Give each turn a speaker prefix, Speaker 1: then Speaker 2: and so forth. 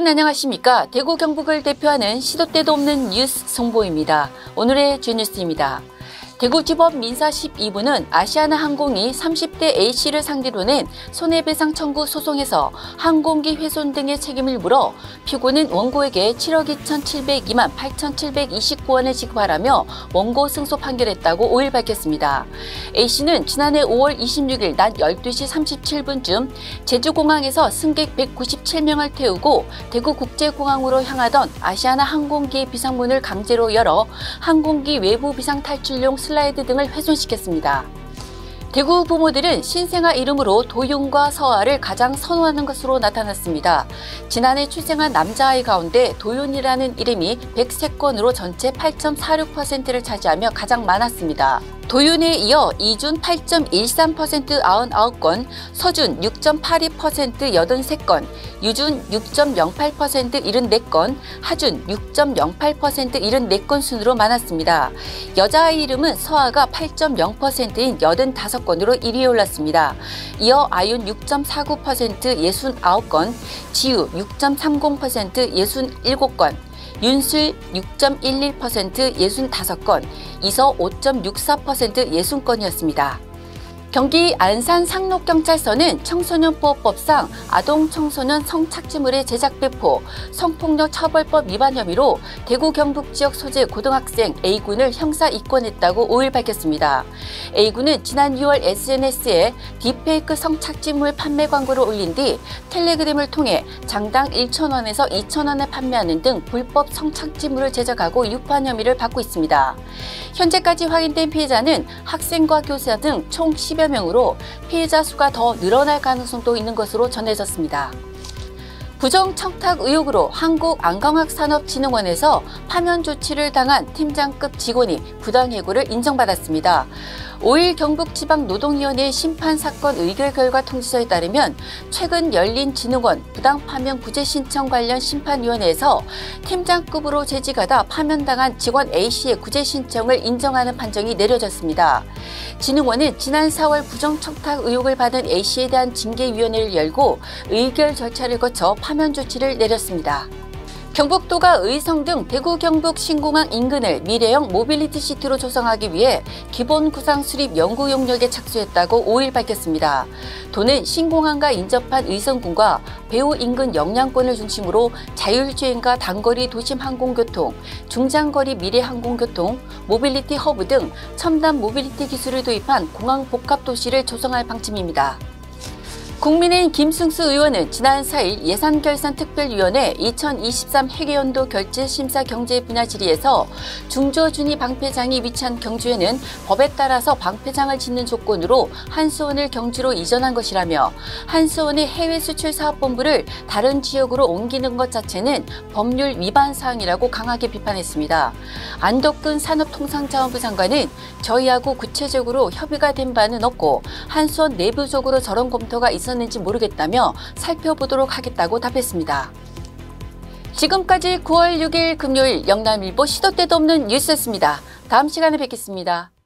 Speaker 1: 여러분 안녕하십니까? 대구 경북을 대표하는 시도 때도 없는 뉴스 송보입니다. 오늘의 주뉴스입니다. 대구지법 민사 12부는 아시아나항공이 30대 A씨를 상대로 낸 손해배상 청구 소송에서 항공기 훼손 등의 책임을 물어 피고는 원고에게 7억 2,702만 8,729원을 지급하라며 원고 승소 판결했다고 5일 밝혔습니다. A씨는 지난해 5월 26일 낮 12시 37분쯤 제주공항에서 승객 197명을 태우고 대구국제공항으로 향하던 아시아나항공기의 비상문을 강제로 열어 항공기 외부 비상 탈출용 슬라이드 등을 훼손시켰습니다. 대구 부모들은 신생아 이름으로 도윤과 서아를 가장 선호하는 것으로 나타났습니다. 지난해 출생한 남자아이 가운데 도윤이라는 이름이 103건으로 전체 8.46%를 차지하며 가장 많았습니다. 도윤에 이어 이준 8.13% 99건, 서준 6.82% 83건, 유준 6.08% 74건, 하준 6.08% 74건 순으로 많았습니다. 여자아이 이름은 서아가 8.0%인 85건으로 1위에 올랐습니다. 이어 아윤 6.49% 69건, 지유 6.30% 67건, 윤슬 6.11% 65건, 이서 5.64% 60건이었습니다. 경기 안산 상록경찰서는 청소년보호법상 아동청소년 성착취물의 제작 배포, 성폭력 처벌법 위반 혐의로 대구 경북 지역 소재 고등학생 A군을 형사 입건했다고 5일 밝혔습니다. A군은 지난 6월 SNS에 딥페이크 성착취물 판매 광고를 올린 뒤 텔레그램을 통해 장당 1,000원에서 2,000원에 판매하는 등 불법 성착취물을 제작하고 유포한 혐의를 받고 있습니다. 현재까지 확인된 피해자는 학생과 교사 등 총 10여 명으로 피해자 수가 더 늘어날 가능성도 있는 것으로 전해졌습니다. 부정청탁 의혹으로 한국안광학산업진흥원에서 파면 조치를 당한 팀장급 직원이 부당해고를 인정받았습니다. 5일 경북지방노동위원회 심판사건 의결 결과 통지서에 따르면 최근 열린 진흥원 부당파면 구제신청 관련 심판위원회에서 팀장급으로 재직하다 파면당한 직원 A씨의 구제신청을 인정하는 판정이 내려졌습니다. 진흥원은 지난 4월 부정청탁 의혹을 받은 A씨에 대한 징계위원회를 열고 의결 절차를 거쳐 파면 조치를 내렸습니다. 경북도가 의성 등 대구 경북 신공항 인근을 미래형 모빌리티 시티로 조성하기 위해 기본 구상 수립 연구 용역에 착수했다고 5일 밝혔습니다. 도는 신공항과 인접한 의성군과 배후 인근 영향권을 중심으로 자율주행과 단거리 도심 항공교통, 중장거리 미래 항공교통, 모빌리티 허브 등 첨단 모빌리티 기술을 도입한 공항 복합 도시를 조성할 방침입니다. 국민의힘 김승수 의원은 지난 4일 예산결산특별위원회 2023 회계연도 결제심사 경제 분야 질의에서 중저준위 방패장이 위치한 경주에는 법에 따라서 방패장을 짓는 조건으로 한수원을 경주로 이전한 것이라며 한수원의 해외수출사업본부를 다른 지역으로 옮기는 것 자체는 법률 위반 사항이라고 강하게 비판했습니다. 안덕근 산업통상자원부 장관은 저희하고 구체적으로 협의가 된 바는 없고 한수원 내부적으로 저런 검토가 있었는지 모르겠다며 살펴보도록 하겠다고 답했습니다. 지금까지 9월 6일 금요일 영남일보 시도 때도 없는 뉴스였습니다. 다음 시간에 뵙겠습니다.